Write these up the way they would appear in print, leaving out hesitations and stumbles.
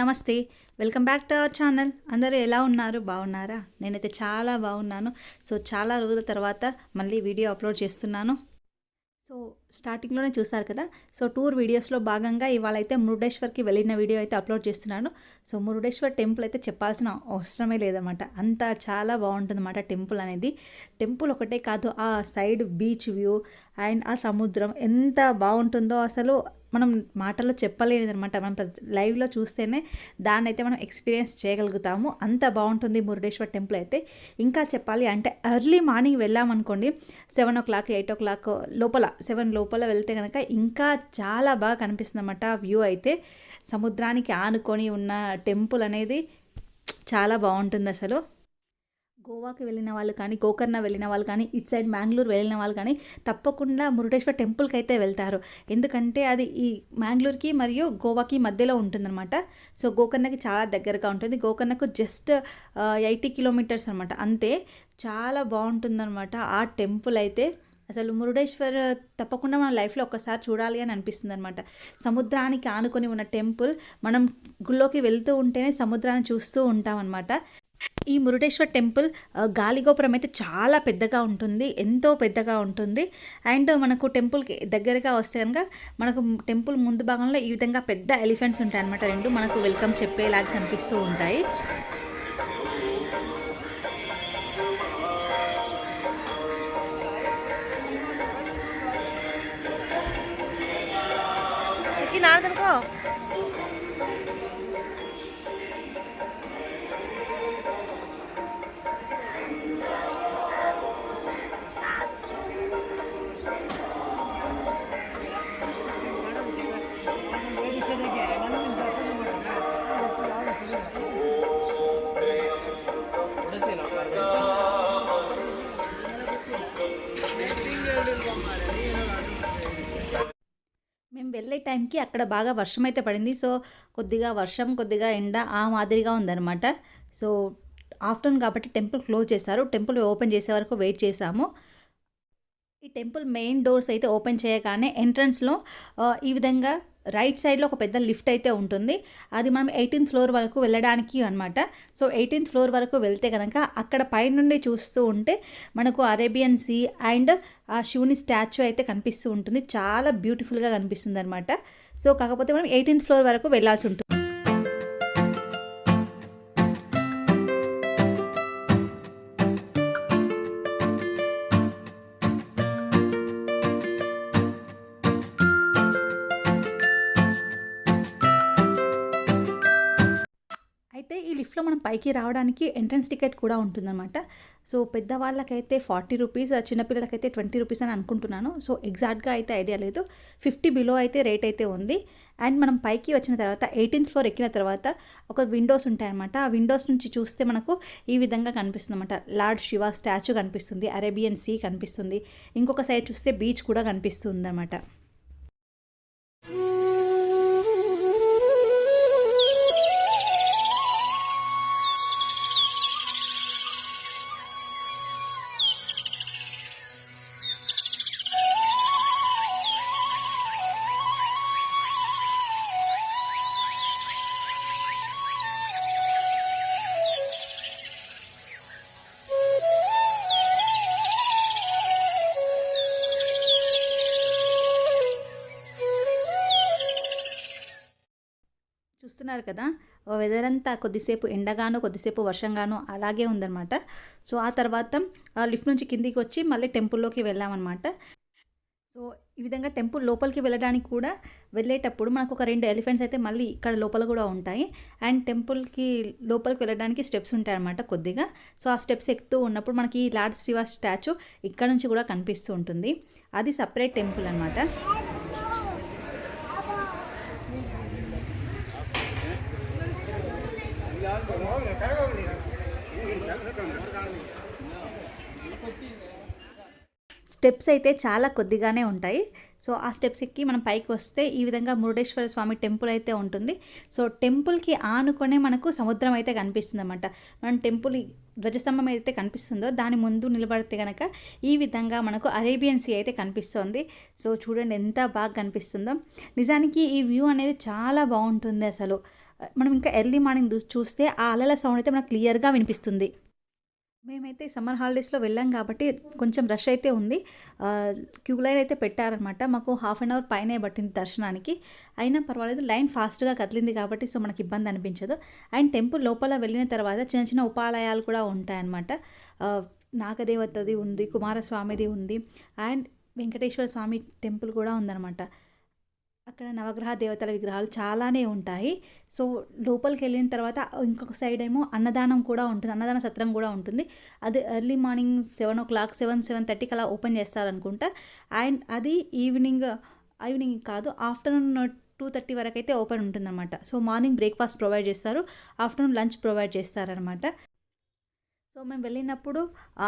నమస్తే. Welcome back to our channel. అందరూ ఎలా ఉన్నారు? బాగున్నారా? నేనైతే చాలా బాగున్నాను. చాలా రోజుల తర్వాత మళ్ళీ వీడియో అప్లోడ్ చేస్తున్నాను. స్టార్టింగ్లోనే చూసారు కదా. టూర్ వీడియోస్లో భాగంగా ఇవాళ అయితే మురుడేశ్వర్కి వెళ్ళిన వీడియో అయితే అప్లోడ్ చేస్తున్నాను. మురుడేశ్వర్ టెంపుల్ అయితే చెప్పాల్సిన అవసరమే లేదన్నమాట. అంతా చాలా బాగుంటుందన్నమాట టెంపుల్ అనేది. టెంపుల్ ఒకటే కాదు, ఆ సైడ్ బీచ్ వ్యూ అండ్ ఆ సముద్రం ఎంత బాగుంటుందో అసలు మనం మాటల్లో చెప్పలేనిదనమాట. మనం లైవ్లో చూస్తేనే దాన్ని అయితే మనం ఎక్స్పీరియన్స్ చేయగలుగుతాము. అంత బాగుంటుంది మురుడేశ్వర్ టెంపుల్ అయితే. ఇంకా చెప్పాలి అంటే ఎర్లీ మార్నింగ్ వెళ్ళామనుకోండి, 7 o'clock 8 o'clock లోపల 7 లోపల వెళ్తే కనుక ఇంకా చాలా బాగా కనిపిస్తుంది అన్నమాట వ్యూ అయితే. సముద్రానికి ఆనుకొని ఉన్న టెంపుల్ అనేది చాలా బాగుంటుంది అసలు. గోవాకి వెళ్ళిన వాళ్ళు కానీ, గోకర్ణ వెళ్ళిన వాళ్ళు కానీ, ఇటు సైడ్ మ్యాంగ్లూర్ వెళ్ళిన వాళ్ళు కానీ తప్పకుండా మురుడేశ్వర్ టెంపుల్కి అయితే వెళ్తారు. ఎందుకంటే అది ఈ మ్యాంగ్లూర్కి మరియు గోవాకి మధ్యలో ఉంటుందన్నమాట. గోకర్ణకి చాలా దగ్గరగా ఉంటుంది. గోకర్ణకు జస్ట్ 80 kilometers అనమాట, అంతే. చాలా బాగుంటుందన్నమాట ఆ టెంపుల్ అయితే. అసలు మురుడేశ్వర్ తప్పకుండా మన లైఫ్లో ఒక్కసారి చూడాలి అని అనిపిస్తుంది అనమాట. సముద్రానికి ఆనుకొని ఉన్న టెంపుల్, మనం గుళ్ళోకి వెళ్తూ ఉంటేనే సముద్రాన్ని చూస్తూ ఉంటాం అనమాట. ఈ మురుడేశ్వర్ టెంపుల్ గాలిగోపురం అయితే చాలా పెద్దగా ఉంటుంది, ఎంతో పెద్దగా ఉంటుంది. అండ్ మనకు టెంపుల్కి దగ్గరగా వస్తే కనుక మనకు టెంపుల్ ముందు భాగంలో ఈ విధంగా పెద్ద ఎలిఫెంట్స్ ఉంటాయి అనమాట. రెండు మనకు వెల్కమ్ చెప్పేలాగా కనిపిస్తూ ఉంటాయి. నాదనుకో మేము వెళ్ళే టైంకి అక్కడ బాగా వర్షం అయితే పడింది. కొద్దిగా వర్షం, కొద్దిగా ఎండ ఆ మాదిరిగా ఉందన్నమాట. ఆఫ్టర్నూన్ కాబట్టి టెంపుల్ క్లోజ్ చేశారు. టెంపుల్ ఓపెన్ చేసే వరకు వెయిట్ చేసాము. ఈ టెంపుల్ మెయిన్ డోర్స్ అయితే ఓపెన్ చేయగానే ఎంట్రన్స్లో ఈ విధంగా రైట్ సైడ్లో ఒక పెద్ద లిఫ్ట్ అయితే ఉంటుంది. అది మనం 18th floor వరకు వెళ్ళడానికి అనమాట. 18th floor వరకు వెళ్తే కనుక అక్కడ పైనుండి చూస్తూ ఉంటే మనకు అరేబియన్ సీ అండ్ ఆ శివుని స్టాచ్యూ అయితే కనిపిస్తూ ఉంటుంది. చాలా బ్యూటిఫుల్గా కనిపిస్తుంది అనమాట. కాకపోతే మనం 18th floor వరకు వెళ్ళాల్సి ఉంటుంది. అయితే ఈ లిఫ్ట్లో మనం పైకి రావడానికి ఎంట్రన్స్ టికెట్ కూడా ఉంటుందన్నమాట. పెద్దవాళ్ళకైతే 40 rupees, చిన్నపిల్లలకైతే 20 rupees అని అనుకుంటున్నాను. ఎగ్జాక్ట్గా అయితే ఐడియా లేదు. 50 below అయితే రేట్ అయితే ఉంది. అండ్ మనం పైకి వచ్చిన తర్వాత 18th floor ఎక్కిన తర్వాత ఒక విండోస్ ఉంటాయన్నమాట. ఆ విండోస్ నుంచి చూస్తే మనకు ఈ విధంగా కనిపిస్తుంది అనమాట. లార్డ్ శివ స్టాచ్యూ కనిపిస్తుంది, అరేబియన్ సీ కనిపిస్తుంది, ఇంకొక సైడ్ చూస్తే బీచ్ కూడా కనిపిస్తుంది అనమాట. చూస్తున్నారు కదా, వెదర్ అంతా కొద్దిసేపు ఎండగానో కొద్దిసేపు వర్షంగానో అలాగే ఉందన్నమాట. ఆ తర్వాత లిఫ్ట్ నుంచి కిందికి వచ్చి మళ్ళీ టెంపుల్లోకి వెళ్ళామన్నమాట. ఈ విధంగా టెంపుల్ లోపలికి వెళ్ళడానికి కూడా వెళ్ళేటప్పుడు మనకు ఒక 2 ఎలిఫెంట్స్ అయితే మళ్ళీ ఇక్కడ లోపల కూడా ఉంటాయి. అండ్ టెంపుల్కి లోపలికి వెళ్ళడానికి స్టెప్స్ ఉంటాయి అన్నమాట కొద్దిగా. ఆ స్టెప్స్ ఎక్కుతూ ఉన్నప్పుడు మనకి ఈ లార్డ్ శివ స్టాచ్యూ ఇక్కడ నుంచి కూడా కనిపిస్తూ ఉంటుంది. అది సపరేట్ టెంపుల్ అనమాట. స్టెప్స్ అయితే చాలా కొద్దిగానే ఉంటాయి. ఆ స్టెప్స్ ఎక్కి మనం పైకి వస్తే ఈ విధంగా మురుడేశ్వర స్వామి టెంపుల్ అయితే ఉంటుంది. టెంపుల్కి ఆనుకొనే మనకు సముద్రం అయితే కనిపిస్తుంది అన్నమాట. మనం టెంపుల్ ధ్వజస్తంభం అయితే కనిపిస్తుందో దాని ముందు నిలబడితే కనుక ఈ విధంగా మనకు అరేబియన్ సీ అయితే కనిపిస్తుంది. చూడండి ఎంత బాగా కనిపిస్తుందో. నిజానికి ఈ వ్యూ అనేది చాలా బాగుంటుంది అసలు. మనం ఇంకా ఎర్లీ మార్నింగ్ చూస్తే ఆ అలల సౌండ్ అయితే మనకు క్లియర్గా వినిపిస్తుంది. మేమైతే సమ్మర్ హాలిడేస్లో వెళ్ళాం కాబట్టి కొంచెం రష్ అయితే ఉంది. క్యూ లైన్ అయితే పెట్టారనమాట. మాకు హాఫ్ అన్ అవర్ పైనే పట్టింది దర్శనానికి. అయినా పర్వాలేదు, లైన్ ఫాస్ట్గా కదిలింది కాబట్టి సో మనకి ఇబ్బంది అనిపించదు. అండ్ టెంపుల్ లోపల వెళ్ళిన తర్వాత చిన్న చిన్న ఉపాలయాలు కూడా ఉంటాయన్నమాట. నాగదేవతది ఉంది, కుమారస్వామిది ఉంది, అండ్ వెంకటేశ్వర స్వామి టెంపుల్ కూడా ఉందన్నమాట. అక్కడ నవగ్రహ దేవతల విగ్రహాలు చాలానే ఉంటాయి. సో లోపలికి వెళ్ళిన తర్వాత ఇంకొక సైడ్ ఏమో అన్నదానం కూడా ఉంటుంది, అన్నదాన సత్రం కూడా ఉంటుంది. అది ఎర్లీ మార్నింగ్ 7 o'clock 7:30కి అలా ఓపెన్ చేస్తారనుకుంటా. అండ్ అది ఈవినింగ్ కాదు, ఆఫ్టర్నూన్ 2:30 వరకు అయితే ఓపెన్ ఉంటుందన్నమాట. సో మార్నింగ్ బ్రేక్ఫాస్ట్ ప్రొవైడ్ చేస్తారు, ఆఫ్టర్నూన్ లంచ్ ప్రొవైడ్ చేస్తారనమాట. సో మేము వెళ్ళినప్పుడు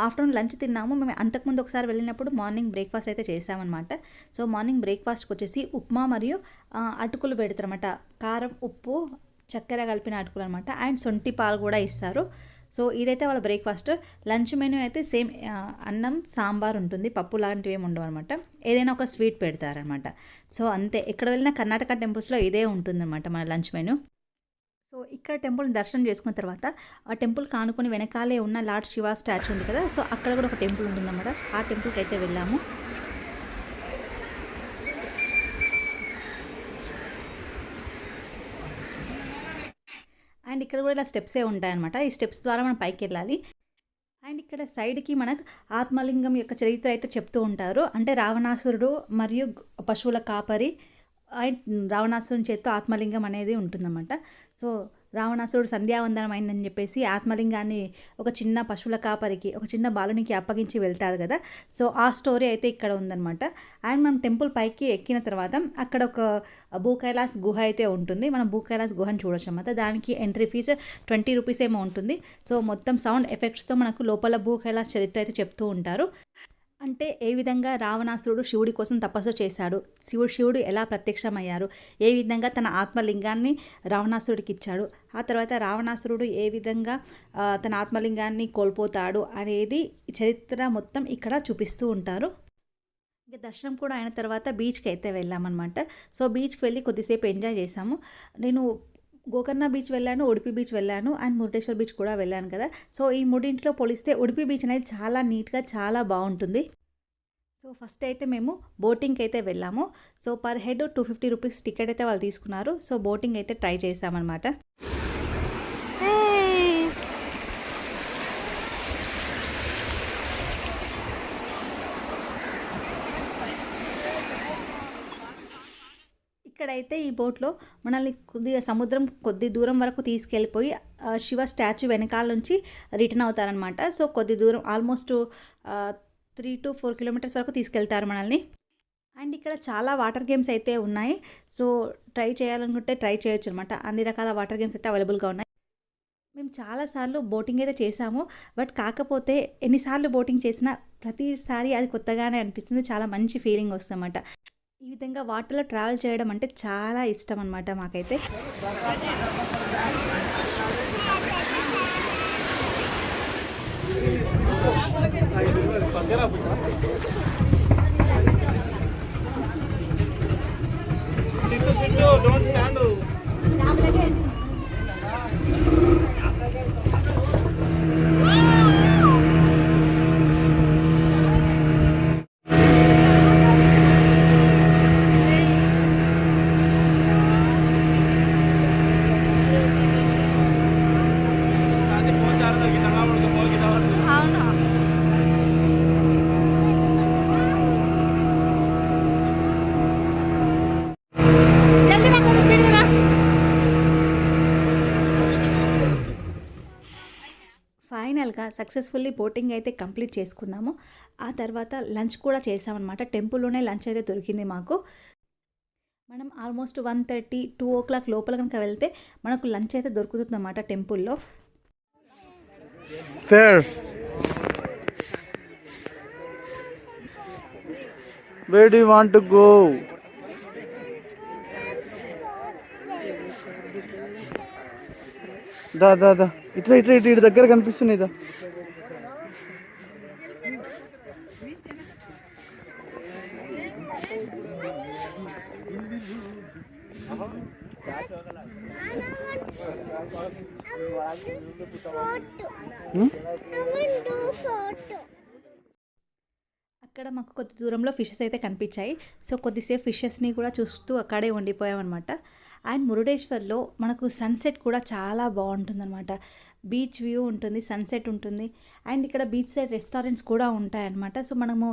ఆఫ్టర్నూన్ లంచ్ తిన్నాము. మేము అంతకుముందు ఒకసారి వెళ్ళినప్పుడు మార్నింగ్ బ్రేక్ఫాస్ట్ అయితే చేసామన్నమాట. సో మార్నింగ్ బ్రేక్ఫాస్ట్కి వచ్చేసి ఉప్మా మరియు అటుకులు పెడతారన్నమాట. కారం, ఉప్పు, చక్కెర కలిపిన అటుకులు అనమాట. అండ్ సొంటి పాలు కూడా ఇస్తారు. సో ఇదైతే వాళ్ళ బ్రేక్ఫాస్ట్. లంచ్ మెనూ అయితే సేమ్, అన్నం సాంబార్ ఉంటుంది, పప్పు లాంటివి ఏమి ఉండవు అనమాట. ఏదైనా ఒక స్వీట్ పెడతారనమాట. సో అంతే, ఎక్కడ వెళ్ళినా కర్ణాటక టెంపుల్స్లో ఇదే ఉంటుందన్నమాట మన లంచ్ మెనూ. సో ఇక్కడ టెంపుల్ని దర్శనం చేసుకున్న తర్వాత ఆ టెంపుల్ కానుకొని వెనకాలే ఉన్న లార్డ్ శివ స్టాచ్యూ ఉంది కదా, సో అక్కడ కూడా ఒక టెంపుల్ ఉంటుందన్నమాట. ఆ టెంపుల్కి అయితే వెళ్ళాము. అండ్ ఇక్కడ కూడా ఇలా స్టెప్సే ఉంటాయన్నమాట. ఈ స్టెప్స్ ద్వారా మనం పైకి వెళ్ళాలి. అండ్ ఇక్కడ సైడ్కి మనకు ఆత్మలింగం యొక్క చరిత్ర అయితే చెప్తూ ఉంటారు. అంటే రావణాసురుడు మరియు పశువుల కాపరి అండ్ రావణాసురుని చేత్తో ఆత్మలింగం అనేది ఉంటుందన్నమాట. సో రావణాసురుడు సంధ్యావందనం అయిందని చెప్పేసి ఆత్మలింగాన్ని ఒక చిన్న పశువుల కాపరికి, ఒక చిన్న బాలునికి అప్పగించి వెళ్తారు కదా. సో ఆ స్టోరీ అయితే ఇక్కడ ఉందన్నమాట. అండ్ మనం టెంపుల్ పైకి ఎక్కిన తర్వాత అక్కడ ఒక భూకైలాస్ గుహ అయితే ఉంటుంది. మనం భూకైలాస్ గుహను చూడొచ్చు అన్నమాట. దానికి ఎంట్రీ ఫీజు 20 రూపీస్ ఏమో ఉంటుంది. సో మొత్తం సౌండ్ ఎఫెక్ట్స్తో మనకు లోపల భూకైలాస్ చరిత్ర అయితే చెప్తూ ఉంటారు. అంటే ఏ విధంగా రావణాసురుడు శివుడి కోసం తపస్సు చేశాడు, శివుడు ఎలా ప్రత్యక్షమయ్యారు, ఏ విధంగా తన ఆత్మలింగాన్ని రావణాసురుడికి ఇచ్చాడు, ఆ తర్వాత రావణాసురుడు ఏ విధంగా తన ఆత్మలింగాన్ని కోల్పోతాడు అనేది చరిత్ర మొత్తం ఇక్కడ చూపిస్తూ ఉంటారు. ఇంకా దర్శనం కూడా అయిన తర్వాత బీచ్కి అయితే వెళ్ళామన్నమాట. సో బీచ్కి వెళ్ళి కొద్దిసేపు ఎంజాయ్ చేసాము. నేను గోకర్ణ బీచ్ వెళ్ళాను, ఉడిపి బీచ్ వెళ్ళాను, అండ్ మురుడేశ్వర్ బీచ్ కూడా వెళ్ళాను కదా. సో ఈ మూడింటిలో పోలిస్తే ఉడిపి బీచ్ అనేది చాలా నీట్గా, చాలా బాగుంటుంది. సో ఫస్ట్ అయితే మేము బోటింగ్కి అయితే వెళ్ళాము. So per head 250 rupees ticket అయితే వాళ్ళు తీసుకున్నారు. సో బోటింగ్ అయితే ట్రై చేసామన్నమాట. ఇక్కడైతే ఈ బోట్లో మనల్ని కొద్దిగా సముద్రం కొద్ది దూరం వరకు తీసుకెళ్ళిపోయి శివ స్టాచ్యూ వెనకాల నుంచి రిటర్న్ అవుతారనమాట. సో కొద్ది దూరం, ఆల్మోస్ట్ 3 to 4 kilometers వరకు తీసుకెళ్తారు మనల్ని. అండ్ ఇక్కడ చాలా వాటర్ గేమ్స్ అయితే ఉన్నాయి. సో ట్రై చేయాలనుకుంటే ట్రై చేయొచ్చు అనమాట. అన్ని రకాల వాటర్ గేమ్స్ అయితే అవైలబుల్గా ఉన్నాయి. మేము చాలాసార్లు బోటింగ్ అయితే చేసాము. బట్ కాకపోతే ఎన్నిసార్లు బోటింగ్ చేసినా ప్రతిసారి అది కొత్తగానే అనిపిస్తుంది. చాలా మంచి ఫీలింగ్ వస్తుందన్నమాట. ఈ విధంగా వాటర్లో ట్రావెల్ చేయడం అంటే చాలా ఇష్టం అనమాట మాకైతే. ఫైనల్గా సక్సెస్ఫుల్లీ బోటింగ్ అయితే కంప్లీట్ చేసుకున్నాము. ఆ తర్వాత లంచ్ కూడా చేసామన్నమాట. టెంపుల్లోనే లంచ్ అయితే దొరికింది మాకు. మనం ఆల్మోస్ట్ 1:30, 2 o'clock లోపల కనుక వెళ్తే మనకు లంచ్ అయితే దొరుకుతుందన్నమాట టెంపుల్లో. Where do you want to go? దా ఇట్లా ఇటు దగ్గర కనిపిస్తుంది. దా అక్కడ మాకు కొద్ది దూరంలో ఫిషెస్ అయితే కనిపించాయి. సో కొద్దిసేపు ఫిషెస్ని కూడా చూస్తూ అక్కడే ఉండిపోయామన్నమాట. అండ్ మురుడేశ్వర్లో మనకు సన్సెట్ కూడా చాలా బాగుంటుందన్నమాట. బీచ్ వ్యూ ఉంటుంది, సన్సెట్ ఉంటుంది. అండ్ ఇక్కడ బీచ్ సైడ్ రెస్టారెంట్స్ కూడా ఉంటాయన్నమాట. సో మనము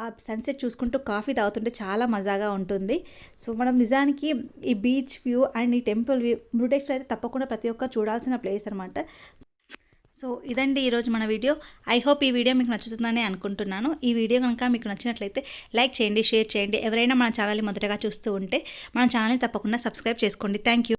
ఆ సన్సెట్ చూసుకుంటూ కాఫీ తాగుతుంటే చాలా మజాగా ఉంటుంది. సో మనం నిజానికి ఈ బీచ్ వ్యూ అండ్ ఈ టెంపుల్ వ్యూ మురుడేశ్వర్ అయితే తప్పకుండా ప్రతి ఒక్కరు చూడాల్సిన ప్లేస్ అనమాట. సో ఇదండి ఈరోజు మన వీడియో. ఐ హోప్ ఈ వీడియో మీకు నచ్చుతుందని అనుకుంటున్నాను. ఈ వీడియో కనుక మీకు నచ్చినట్లయితే లైక్ చేయండి, షేర్ చేయండి. ఎవరైనా మన ఛానల్ని మొదటగా చూస్తూ ఉంటే మన ఛానల్ని తప్పకుండా సబ్స్క్రైబ్ చేసుకోండి. Thank you.